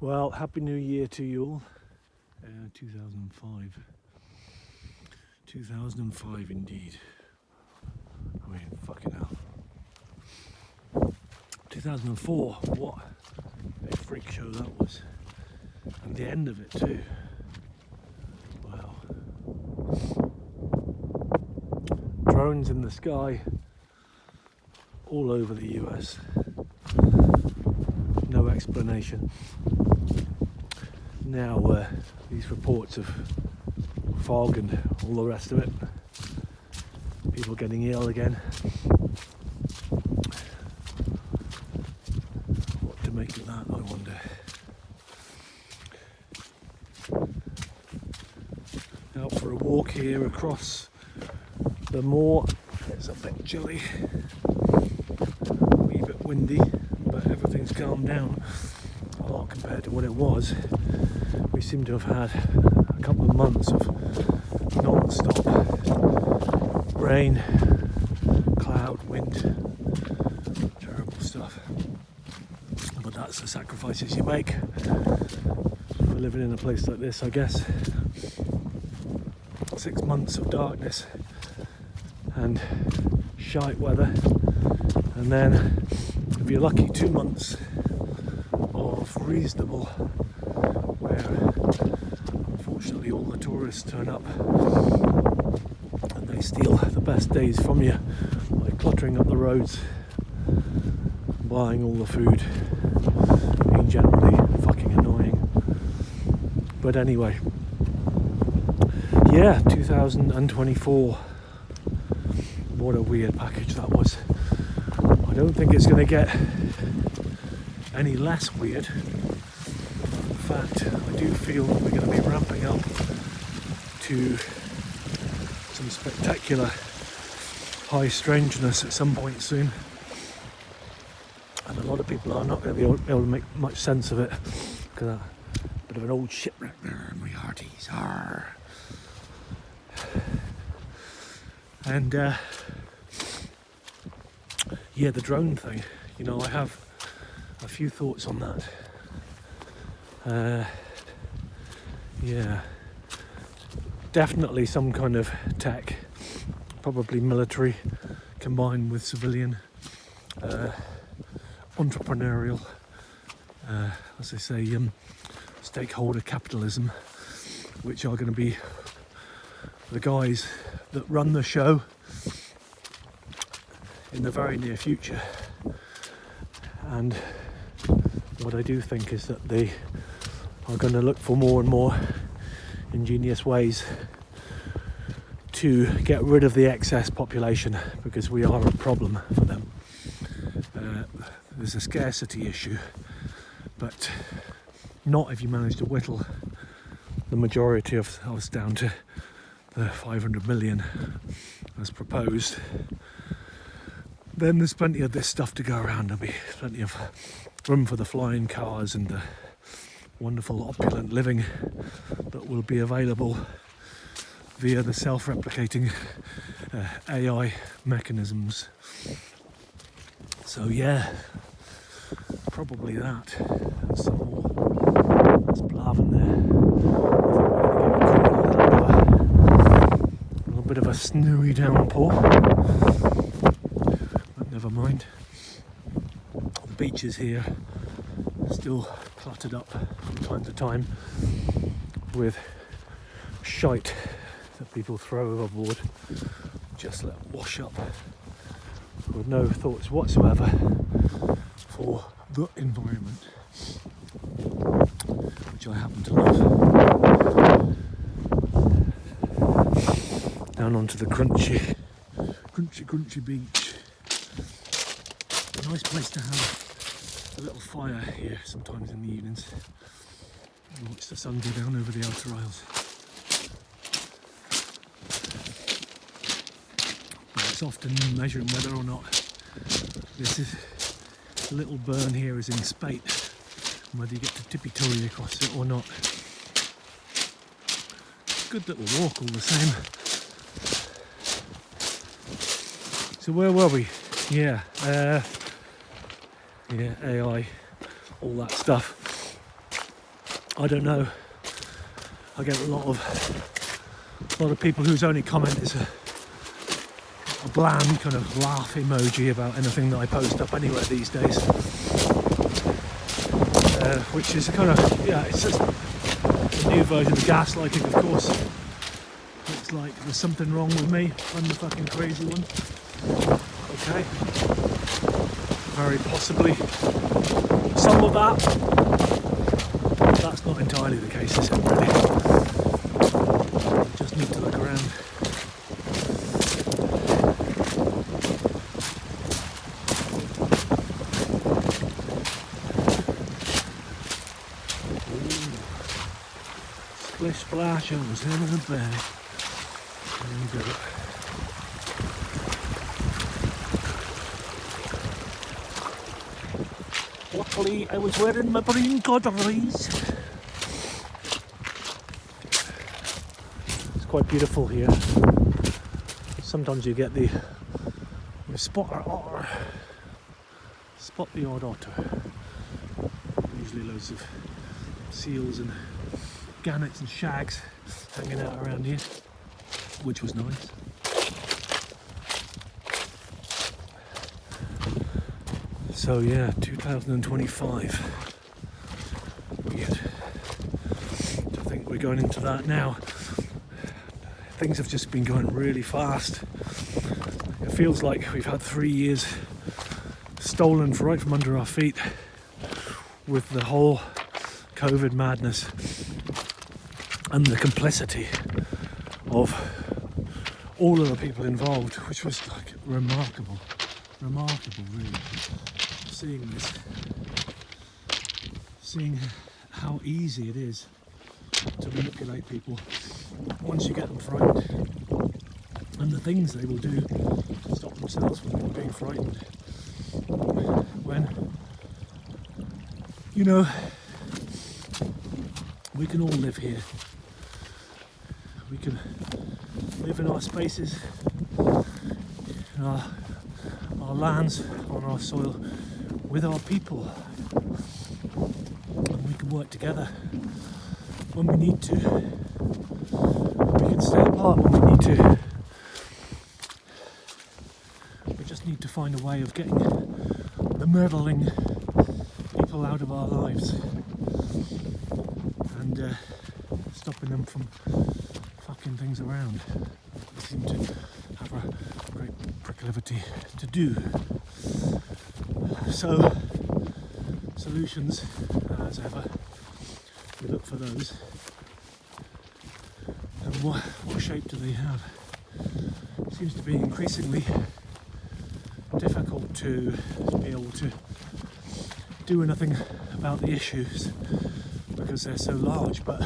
Well, Happy New Year to you all. 2005. 2005 indeed. I mean, fucking hell. 2004, what a freak show that was. And the end of it too. Wow. Drones in the sky all over the US. No explanation. Now these reports of fog and all the rest of it, people getting ill again. What to make of that, I wonder. Out for a walk here across the moor. It's a bit chilly, a wee bit windy, but everything's calmed down a lot compared to what it was. We seem to have had a couple of months of non-stop rain, cloud, wind, terrible stuff. But that's the sacrifices you make for living in a place like this, I guess. 6 months of darkness and shite weather, and then if you're lucky 2 months of reasonable, where unfortunately all the tourists turn up and they steal the best days from you by cluttering up the roads, buying all the food, being generally fucking annoying. But anyway, yeah, 2024. What a weird package that was. I don't think it's going to get any less weird. In fact, I do feel that we're going to be ramping up to some spectacular high strangeness at some point soon. And a lot of people are not going to be able to make much sense of it, because a bit of an old shipwreck there, my hearties are. And yeah, the drone thing, you know, I have a few thoughts on that. Yeah, definitely some kind of tech, probably military combined with civilian, entrepreneurial, as they say, stakeholder capitalism, which are going to be the guys that run the show in the very near future. And what I do think is that they are going to look for more and more ingenious ways to get rid of the excess population, because we are a problem for them. There's a scarcity issue, but not if you manage to whittle the majority of us down to the 500 million as proposed. Then there's plenty of this stuff to go around. There'll be plenty of room for the flying cars and the wonderful opulent living that will be available via the self-replicating AI mechanisms. So yeah, probably that. And some more. There's Blaven there. A little bit of a snowy downpour. Never mind. The beaches here are still cluttered up from time to time with shite that people throw overboard, just let wash up with no thoughts whatsoever for the environment, which I happen to love. Down onto the crunchy beach. A nice place to have a little fire here sometimes in the evenings and watch the sun go down over the outer isles. But it's often measuring whether or not this little burn here is in spate, and whether you get to tippy-toey across it or not. Good little walk all the same. So where were we? Yeah, AI, all that stuff. I don't know. I get a lot of people whose only comment is a bland kind of laugh emoji about anything that I post up anywhere these days, which is a kind of, yeah, it's just a new version of gaslighting, of course. It's like there's something wrong with me, I'm the fucking crazy one. Okay, very possibly some of that, but that's not entirely the case, is it really? Just need to look around. Splish splash, I was in the bag. There we go. Luckily, I was wearing my green corduroys. It's quite beautiful here. Sometimes you get you spot the odd otter. Usually loads of seals and gannets and shags hanging out around here, which was nice. So yeah, 2025. Weird to think we're going into that now. Things have just been going really fast. It feels like we've had 3 years stolen right from under our feet with the whole COVID madness and the complicity of all of the people involved, which was like remarkable really. Seeing how easy it is to manipulate people once you get them frightened, and the things they will do to stop themselves from being frightened. When, you know, we can all live here. We can live in our spaces, in our lands, on our soil, with our people, and we can work together when we need to. We can stay apart when we need to. We just need to find a way of getting the meddling people out of our lives and stopping them from fucking things around. They seem to have a great proclivity to do. So, solutions, as ever, we look for those. And what shape do they have? It seems to be increasingly difficult to be able to do anything about the issues because they're so large, but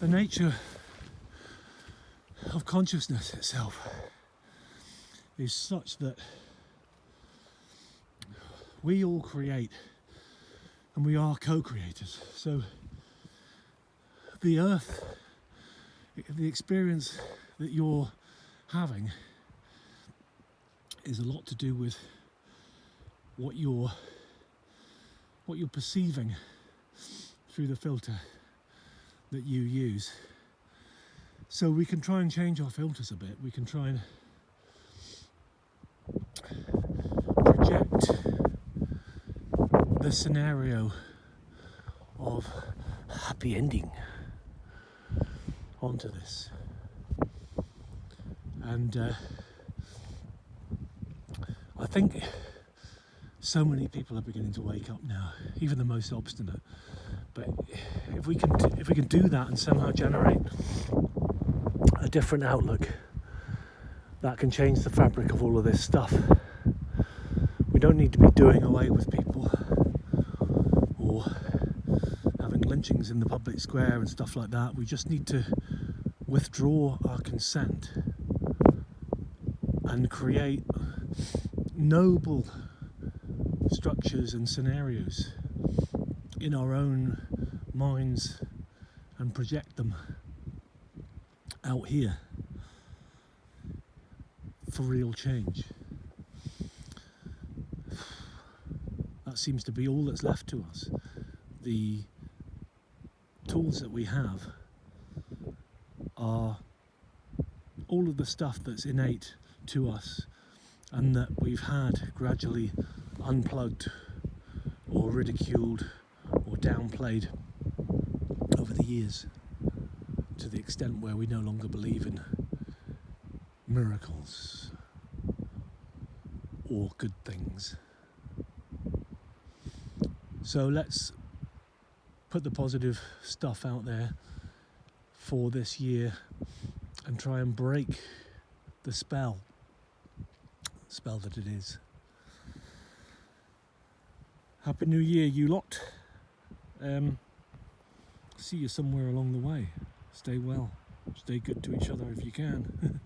the nature of consciousness itself is such that we all create and we are co-creators. So the earth, the experience that you're having is a lot to do with what you're perceiving through the filter that you use. So we can try and change our filters a bit. We can try and project the scenario of happy ending onto this. And I think so many people are beginning to wake up now, even the most obstinate. But if we can do that and somehow generate a different outlook, that can change the fabric of all of this stuff. We don't need to be doing away with people or having lynchings in the public square and stuff like that. We just need to withdraw our consent and create noble structures and scenarios in our own minds and project them out here for real change. That seems to be all that's left to us. The tools that we have are all of the stuff that's innate to us and that we've had gradually unplugged or ridiculed or downplayed over the years, to the extent where we no longer believe in miracles or good things. So let's put the positive stuff out there for this year and try and break the spell that it is. Happy New Year, you lot. See you somewhere along the way. Stay well. Stay good to each other if you can.